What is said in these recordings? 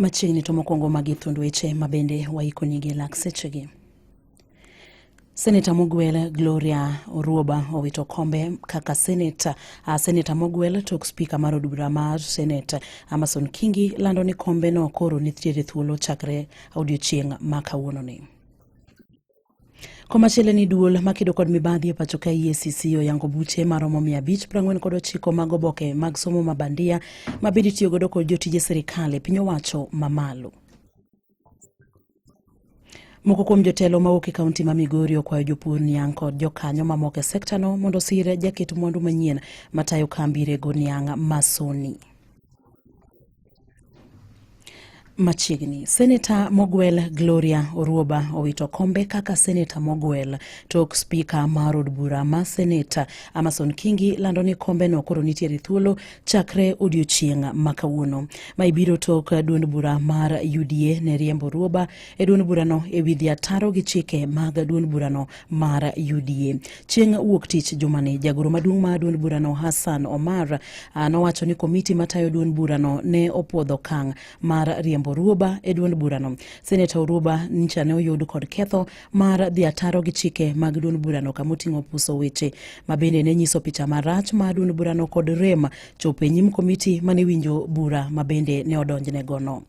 Machiegni to mokwongo magi thuond weche mabende waikonigi lak sechegi. Senator Mogwel Gloria Oruoba owito kombe kaka Senator Mogwel tok spika mar od bura mar Senate Amason Kingi lando ni kombe no koro nitiere thuolo chakre odiochieng' ma kawuononi. Komachielo ni duol makedo kod mibadhi e pacho ka EACC oyango buche maromo 549 mag oboke mag somo mabandia mabende tiyo godo kod jotije sirikal e piny owacho mamalo. Moko kuom jotelo mawuok e kaunti ma Migori okwayo jopur niang' kod jokanyo mamoko e sekta no mondo sir jaket mwandu manyien matayo kambi rego niang' Masoni. Machiegni, Senator Mogwel Gloria Oruoba owito kombe kaka Senator Mogwel tok spika mar od bura ma Senate Amason Kingi lando ni kombe no koro nitiere thuolo chakre odiochieng' ma kawuono. Ma ibiro tok duond bura mar UDA ne riembo Oruoba e duond bura no e wi ataro gi chike mag duond bura no mar UDA. Chieng' wuok tich jumani, jagoro maduong' mar duond bura no Hassan Omar nowacho ni komiti matayo duond bura no ne opuodho kang' mar riembo Oruoba e duond bura no. Senator Oruoba ncha ne oyud kod ketho mar dhi ataro gi chike mag duond bura no kamoting'o puso weche mabende ne nyiso picha marach mar duond bura no kod rem chopo e nyim komiti mane winjo bura mabende ne odonjne gono.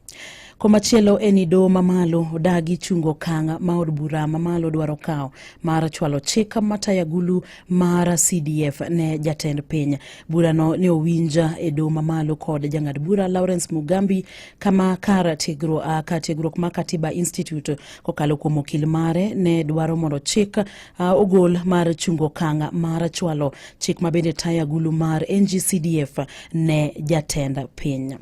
Komachielo eni do mamalo odagi chungo kang' ma od bura mamalo dwaro kao mar chwalo chik mataya gulu mar CDF ne jatend piny. Bura no ne owinja e do mamalo kod jang'ad bura Lawrence Mugambi kama kar tiegruok ma Katiba Institute kokalo kuom okil mare ne dwaro mondo chik ogol mar chungo kang' mar chwalo chik mabende taya gulu mar NGCDF ne jatend piny.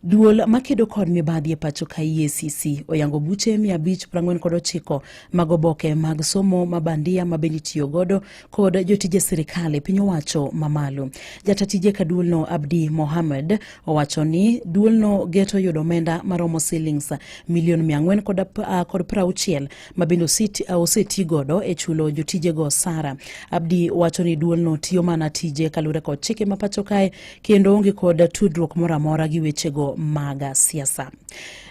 Duol makedo kod mibadhi e pacho ka EACC oyango buche 549 mag oboke mag somo mabandia mabende tiyo godo kod jotije sirikal e piny owacho mamalo. Jatatije ka duol no Abdi Mohammed owacho ni duol no geto yudo omenda maromo shillings milion 460 mabende oseti godo e chulo jotije go sara. Abdi wacho ni duol no tiyo mana tije kalure kod chike ma pacho kae kendo onge kod tudruok moramora gi weche go maga siasa.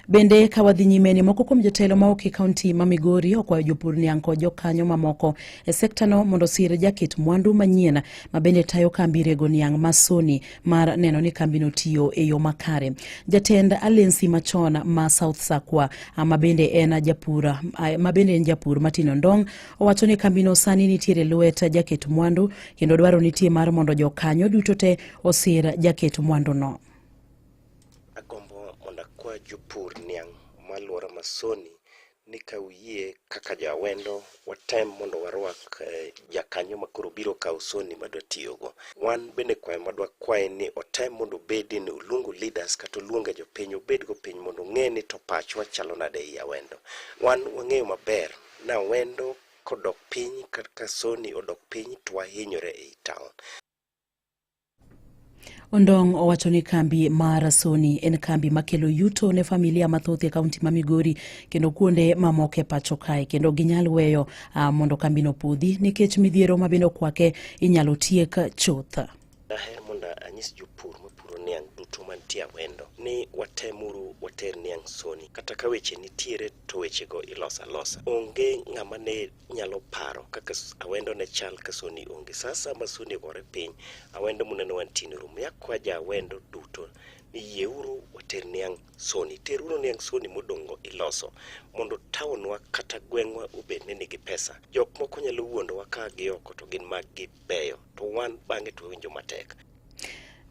Bende kawadhi nyimeni moko kuom jotelo mawuok e kaunti ma Migori okwayo jopur niang' kod jokanyo mamoko e sekta no mondo sir jaket mwandu manyien mabende tayo kambi rego niang' Masoni mar neno ni kambi no tiyo e yo makare. Jatend Alensi machon ma South Sakwa mabende en japur Matino Ndong owacho ni kambi no sani nitiere lwet jaket mwandu kendo dwaro nitie mar mondo jokanyo duto te osir jaket mwandu no. Kwa jopur niang' maluora Masoni ni kawuye kaka jawendo watem mondo warwak jakanyo makoro biro kaw soni madwa tiyogo. Wan bende kwayo madwa kwaye ni otem mondo bedi ni uluongo leaders kata uluongo jopiny obed go piny mondo ng'e ni to pachwa chalo nade i awendo. Wan wang'eyo maber na wendo kodok piny kata soni odok piny to wahinyore ei town. Ondong owacho ni kambi mar Soni en kambi makelo yuto ne familia mathoth e kaunti ma Migori kendo kuonde mamoko e pacho kae kendo ginyal weyo mondo kambi no podhi nikech midhiero mabende okwake inyalo tiek chuth. Daher mondo anyis jopur mapuro niang' duto mantie awendo ni watemuru water niang' Soni. Kata ka weche nitiere to weche go ilosa losa. Onge ng'ama ne nyalo paro kaka awendo ne chal ka Soni onge. Sasa ma Soni gore piny awendo muneno wantini rum yakwaja awendo duto ni yeuru water niang' Soni. Teruru niang' Soni modongo iloso mondo taonwa kata gweng'wa obed ni nigi pesa. Jok moko nyalo wuondo waka gi oko to gin mag gi beyo to wan bang'e to winjo matek.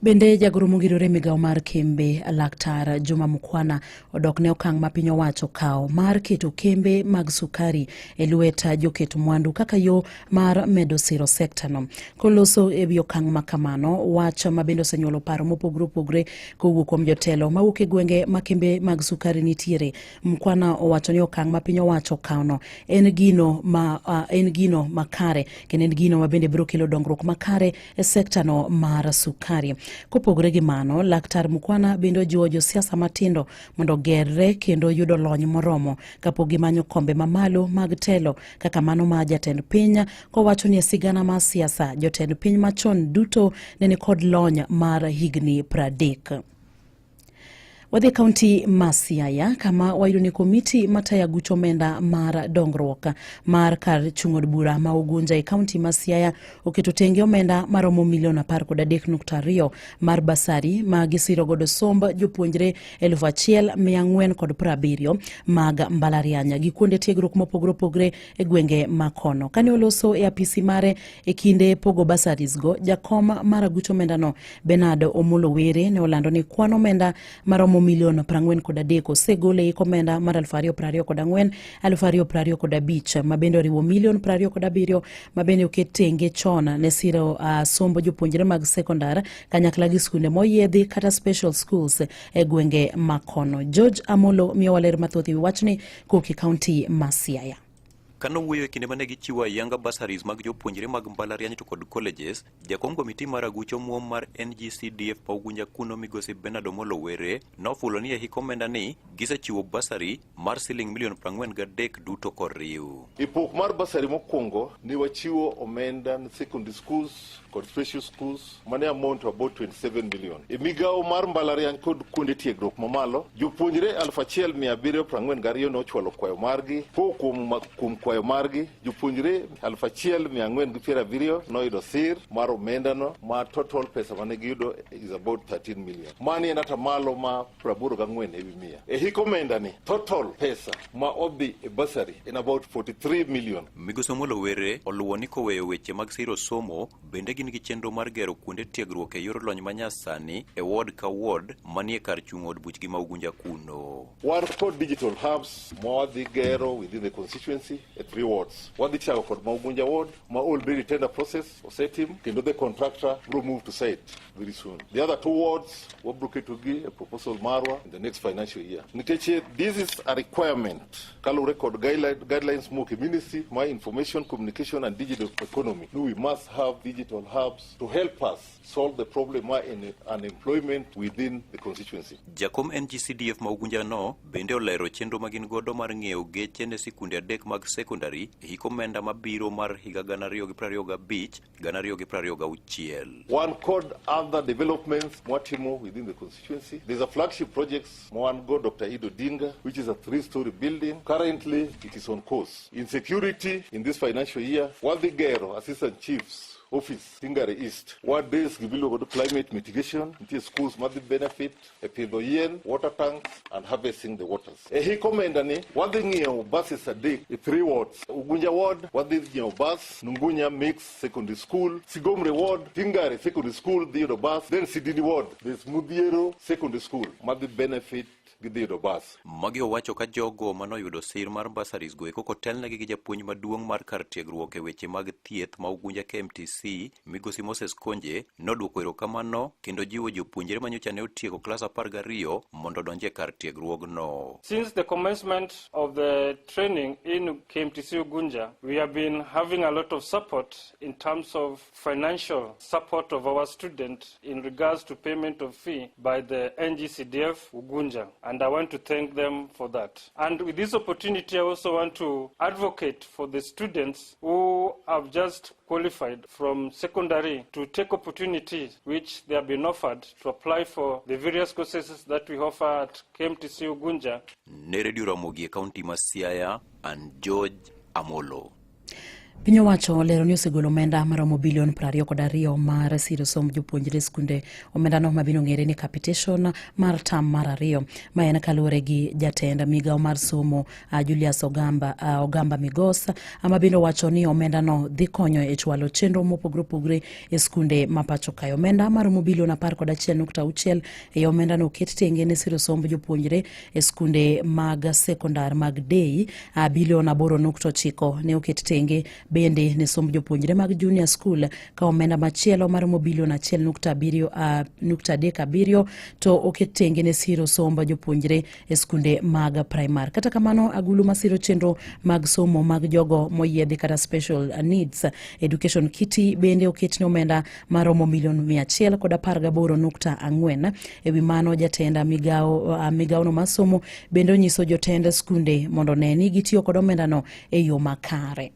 Bende jagoro mongirore migao mar kembe Laktar Juma Mukwana odok ne okang' ma piny owacho kao mar keto kembe mag sukari e lwet joket mwandu kaka yo mar medo siro sekta no. Koloso e wi okang' ma kamano, wach mabende osenyuolo paro mopogore kowuok kuom jotelo mawuok e gwenge ma kembe mag sukari nitiere. Mukwana owacho ni okang' ma piny owacho kao no en gino makare kendo en gino mabende biro kelo dongruok makare e sekta no mar sukari. Kopogore gi mano, Laktar Mukwana bende jiwo josiasa matindo mondo gerre kendo yudo lony moromo kapok gimanyo kombe mamalo mag telo kaka mano ma jatend piny, kowacho ni sigana ma siasa jotend piny machon duto nene kod lony mar higni 30. Wadhi kaunti ma Siaya kama wayudo ni komiti matayagucho omenda mar dongruok mar kar chung'od bura ma Ugunja e kaunti ma Siaya oketo tenge omenda maromo milion 13.2 mar basari ma gisiro godo somb jopuonjre 1,470 mag mbalariany gi kuonde tiegruok mopogore opogore e gwenge makono. Kane oloso e apisi mare e kinde pogo basaris go, jakom mar agucho omenda no Bernard Omolo Were ne olando ni kwan omenda maromo milion 43 osegole e komenda mar 2024 2025 mabende oriwo milion 27 mabende oket tenge chon ne siro sombo jopuonjre mag sekondar kanyakla gi skunde moyiedhi kata special schools e gwenge makono. George Amolo miyo waler mathoth ewi wachni koki kaunti ma Siaya. Kano wuoyo e kinde mane gichiwo ayanga basaris mag jopuonjre mag mbalariany to kod colleges, jakom komiti mar agucho muom mar NGCDF pa Ugunja kuno migosi Bernard Omolo Were nofulo ni e hik omenda ni gisechiwo basari mar siling milion 43 duto koriw. Ipok mar basari mokwongo ni wachiwo omenda ne secondary schools kod special schools mane amount to about 27 million. E migawo mar mbalariany kod kuonde tiegruok mamalo, jopuonjre 1,742 nochwalo kwayo margi. Kuom kwayo margi, jopuonjre 1,470 noyudo sir mar omenda no, ma total pesa mane giyudo is about 13 million. Mani en atamalo ma 84 ewi mia. E hik omenda ni total pesa ma odhi e basari in about 43 million. Migosi Omolo Were oluwo ni koweyo weche mag siro somo, bende gin gi chenro mar gero kuonde tiegruok e yor lony manyasani e ward ka ward manie kar chung' od buchgi ma Ugunja kuno. Wan kod digital hubs ma wadhi gero within the constituency at 3 wards. Wadhi chako kod ma Ugunja ward ma already tender process osetim kendo the contractor will move to site very soon. The other 2 wards wabro ketogi a proposal marwa in the next financial year. Nikeche this is a requirement kalure kod guidelines mo ministry my information communication and digital economy. We must have digital hubs to help us solve the problem in unemployment within the constituency. Jakom NGCDF ma Ugunja no bende olero chenro magin godo mar ng'iewo geche ne sikunde adek mag secondary e hik omenda mabiro mar higa 2025 2026. One code other developments mwatimo within the constituency. There's a flagship projects one go Dr. Ido Dinga, which is a 3-story building. Currently it is on course. In security in this financial year, Wadhigero assistant chiefs office Tingare East. What days gibilo go to climate mitigation, into schools must benefit, a yen, water tanks, and harvesting the waters. A he commandani, what the new buses a day, 3 wards. Ugunja ward, what the new bus, Nungunya mix secondary school, Sigomre ward, Tingare secondary school, the bus, then Sidini ward, there's Mudiero secondary school, must benefit. Magi owacho ka jogo manoyudo sir mar basaris go eko kotelnegi gi japuonj maduong' mar kar tiegruok e weche mag thieth ma Ugunja KMTC migosi Moses Konje noduoko erokamano kendo jiwo jopuonjre manyocha ne otieko klas 12 mondo donje kar tiegruogno. Since the commencement of the training in KMTC Ugunja, we have been having a lot of support in terms of financial support of our students in regards to payment of fee by the NGCDF Ugunja. And I want to thank them for that. And with this opportunity, I also want to advocate for the students who have just qualified from secondary to take opportunities which they have been offered to apply for the various courses that we offer at KMTC Ugunja. Nere Duramogi County Siaya and George Amolo. Piny owacho olero ni osegolo omenda maromo bilion 22 mar siro somb jopuonjre skunde. Omenda no mabiro ng'ere ni capitation mar tam mar 2 ma en kaluwore gi jatend migawo mar somo Julius Ogamba Migos ama bende wacho ni omenda no dhi konyo e chwalo chenro mopogore opogore e skunde ma pacho kae. Omenda maromo bilion 11.6 e omenda no ket tenge ne siro somb jopuonjre e skunde mag sekondar mag day. Bilion 8.9 ne oket tenge bende ne somb jopuonjre mag junior school ka omenda machielo maromo bilion 1.37 to oket tenge ne siro somb jopuonjre e skunde mag primary. Kata kamano agulu masiro chenro mag somo mag jogo moyiedhi kata special needs education kiti bende oket ne omenda maromo milion 118.4 ewi mano jatenda migawo no masomo bende onyiso jotend skunde mondo ne ni gitiyo kod omenda no e yo makare.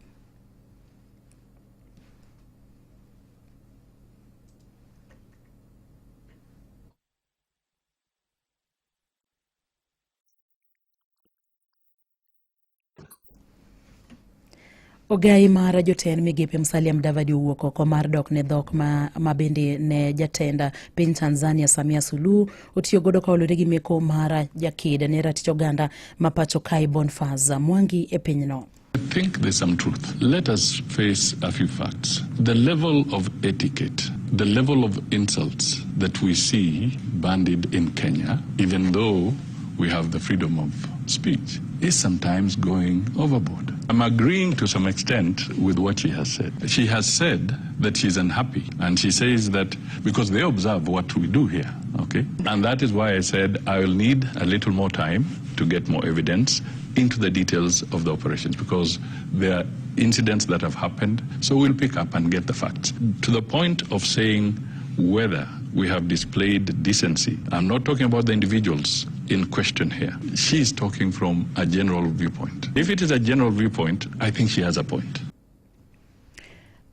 Ogai mar jotend migepe Musalia Mudavadi owuok oko mar dok ne dhok ma bende ne jatenda piny Tanzania Samia Suluhu otiyo godo kaolore gi meko mar jaked ne ratich oganda ma pacho kae Boniface Mwangi e pinyno. I think there's some truth. Let us face a few facts. The level of etiquette, the level of insults that we see bandied in Kenya, even though we have the freedom of speech, is sometimes going overboard. I'm agreeing to some extent with what she has said. She has said that she's unhappy, and she says that because they observe what we do here, okay? And that is why I said I will need a little more time to get more evidence into the details of the operations, because there are incidents that have happened, so we'll pick up and get the facts. To the point of saying whether we have displayed decency, I'm not talking about the individuals in question here. She's talking from a general viewpoint. If it is a general viewpoint, I think she has a point.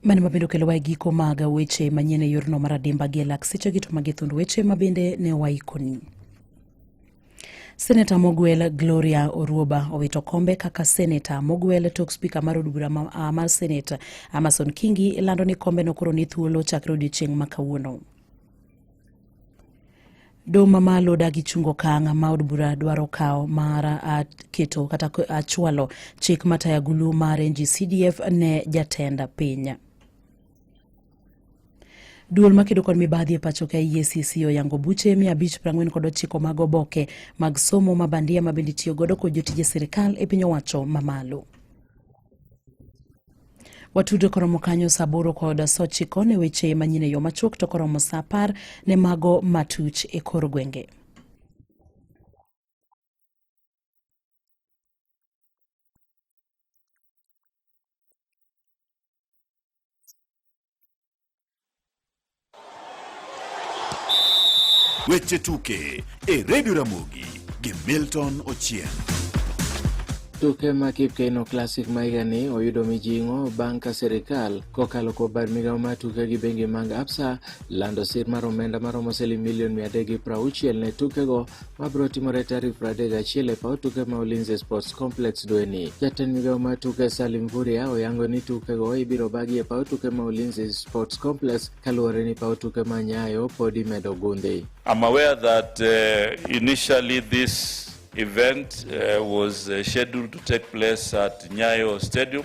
Mane mabendo kelo giko mag weche manyien e yorno mar adimba gi lak seche gi to magithund weche mabende ne waikoni. Senator Mogwel Gloria Oruoba owito kombe kaka Senator Mogwel tok speaker mar od bura mar Senate Amason Kingi lando ni kombe no koro ni thuolo chakre odiechieng' ma kawuono. Doma malo dagi chungo kang ma od bura dwaro kao mar keto kata achwalo chik mataya gulu mar NG-CDF ne jatenda piny. Duol makedo kod mibadhi e pacho ka EACC oyango buche 549 mag oboke mag somo mabandia mabende tiyo godo kod jotije sirikal e piny owacho mamalo. Watudo koromo kanyo saboro kod sochiko ne weche manyine yo machuok to koromo sapar ne mago matuch e kor gwenge. Weche tuke e Radio Ramogi gi Milton Ochieng. Tuke ma Kipkeino Classic maigani oyudo mijing'o bang' ka serikal kokalo kuom bar migao mar tuke gi bengi mag Absa lando sir mar omenda maromo $360 million ne tukego mabiro timore tarik 31 e paw tuke ma Ulinzi Sports Complex dweni. Jatend migao mar tuke Salim Vuria oyango ni tukego ibiro bagi e paw tuke ma Ulinzi Sports Complex kaluwore ni paw tuke ma Nyayo pod imedo gunde. I'm aware that initially this event was scheduled to take place at Nyayo Stadium,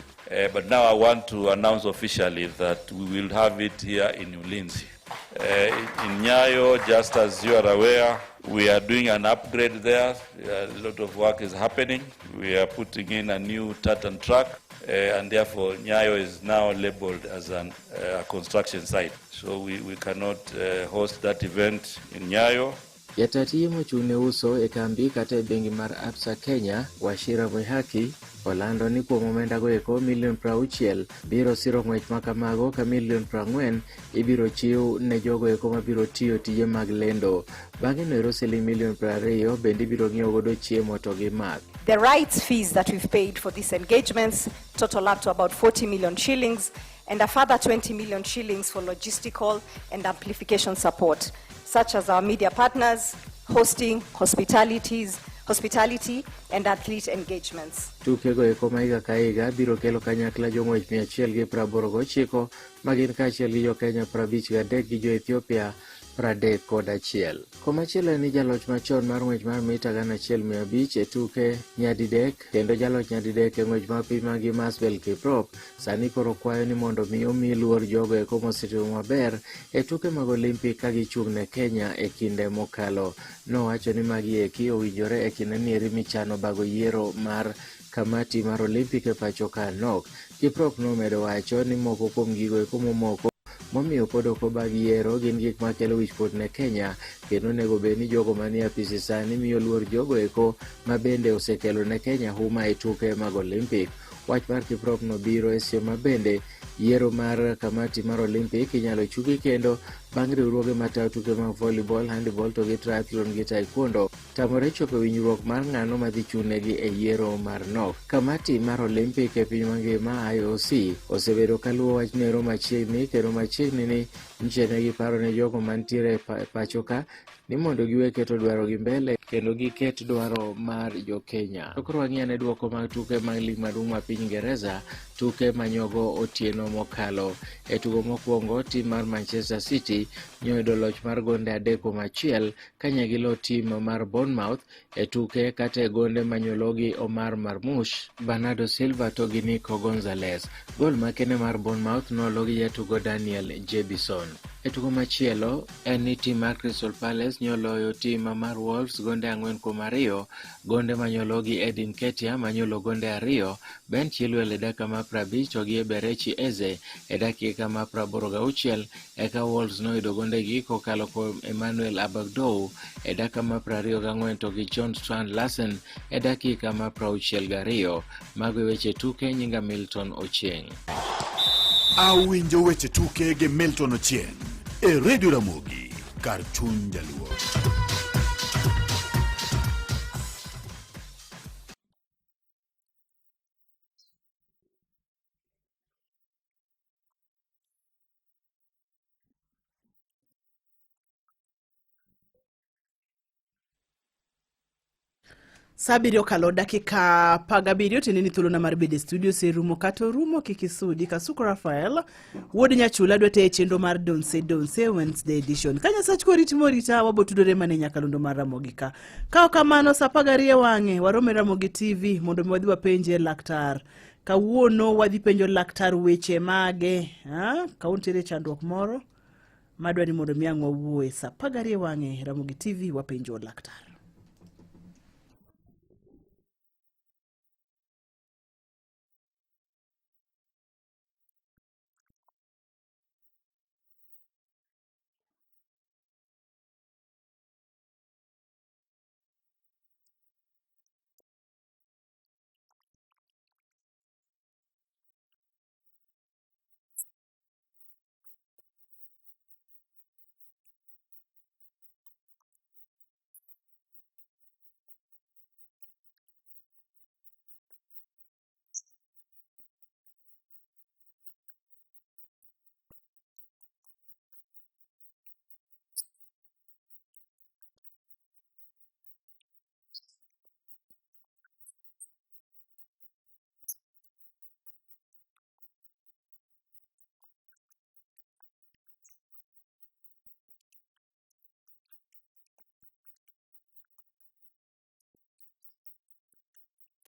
but now I want to announce officially that we will have it here in Ulinzi. In Nyayo, just as you are aware, we are doing an upgrade there. A lot of work is happening. We are putting in a new tartan track, and therefore Nyayo is now labeled as a construction site. So we cannot host that event in Nyayo. Jatati mochune uso e kambi kata e bengi mar Absa Kenya, Wachira Mwihaki, olando ni kuom omenda go eko $60 biro siro ng'wech makamago ka $40 ibiro chiw ne jogo eko mabiro tiyo tije mag lendo. Bang'e no $20 bende ibiro ng'iewo godo chiemo to gi math. The rights fees that we've paid for these engagements total up to about 40 million shillings and a further 20 million shillings for logistical and amplification support, such as our media partners, hosting, hospitality and athlete engagements. Tukego eko maiga ka higa biro kelo kanyakla jong'wech 189 magin kaachiel gi jo Kenya 53 gi jo Ethiopia 31. Komachielo ni jaloch machon mar ng'wech mar mita 1,500 e tuke nyadidek kendo jaloch nyadidek e ng'wech mar piny magi Masbel Kiprop sani koro kwayo ni mondo mi omi luor jogo eko mosetimo maber e tuke mag Olimpik ka gichung' ne Kenya e kinde mokalo. Nowacho ni magi eki owinjore e kinde nieri michano bago yiero mar kamati mar Olimpik e pacho ka nok. Kiprop nomedo wacho ni moko kuom gigo eko momoko momiyo pod ok obag yiero gin gik makelo wichkuot ne Kenya, kendo nego bed ni jogo manie apisi sani miyo luor jogo eko ma bende osekelo ne Kenya huma e tuke mag Olimpik. Wach mar Kiprop no biro e seche ma bende yiero mar kamati mar Olimpik inyalo chugi kendo bang' riwruoge matayo tuke mag volleyball, handball to gi triathlon gi taekwondo tamore chopo winjruok mar ng'ano madhi chunegi e yiero mar nok. Kamati mar Olimpik e piny mangima IOC osebedo kaluwo wach nero machiegni kendo machiegni ni nchene gi paro ne jogo mantiere pacho ka ni mondo giwe keto dwaro gi mbele kendo giket dwaro mar jo Kenya. Koro wang'iane duoko mag tuke mag lig maduong' ma piny Ingereza, tuke manyogo otieno mokalo. E tugo mokwongo, tim mar Manchester City nyoyudo loch mar gonde 3-1 kanya gilo tim mar Bournemouth e tuke kate gonde manyologi Omar Marmoush, Bernardo Silva to gi Nico Gonzalez. Gol makene mar Bournemouth nologi jatugo Daniel Jebison. E tugo machielo en ni tim mar Crystal Palace nyoloyo tim mar Wolves gonde 4-2, gonde manyologi Edin Ketia manyolo gonde 2, Ben Chilwell e dakika ma 50 to gi Eberechi Eze e dakika ma 86, eka Wolves noyudo gonde gi kokalo kuom Emmanuel Abagdou e dakika ma 24 to gi John Strand Larsen e dakika ma 62. Mago weche tuke, nyinga Milton Ochieng. Awinjo weche tuke gi Milton Ochieng e Radio Ramogi, kar chuny jaluo. Sabirio kalo dakika 17 tinini thuolo mar bede studio serumo kato rumo kikisudi Kasuku Rafael wuod Nyachula dwete chenro mar Donse Wednesday edition. Kanya sach koriti morita wabotudore mane nyakalondo mar Ramogi ka. Kao kamano sa 12 wang'e warome Ramogi TV mondo wadhi wapenje laktar. Kawuono wadhi penjo laktar weche mage, kauntere chandruok moro madwani mondo miang'wa wuoe sa 12 wang'e Ramogi TV wapenjo laktar.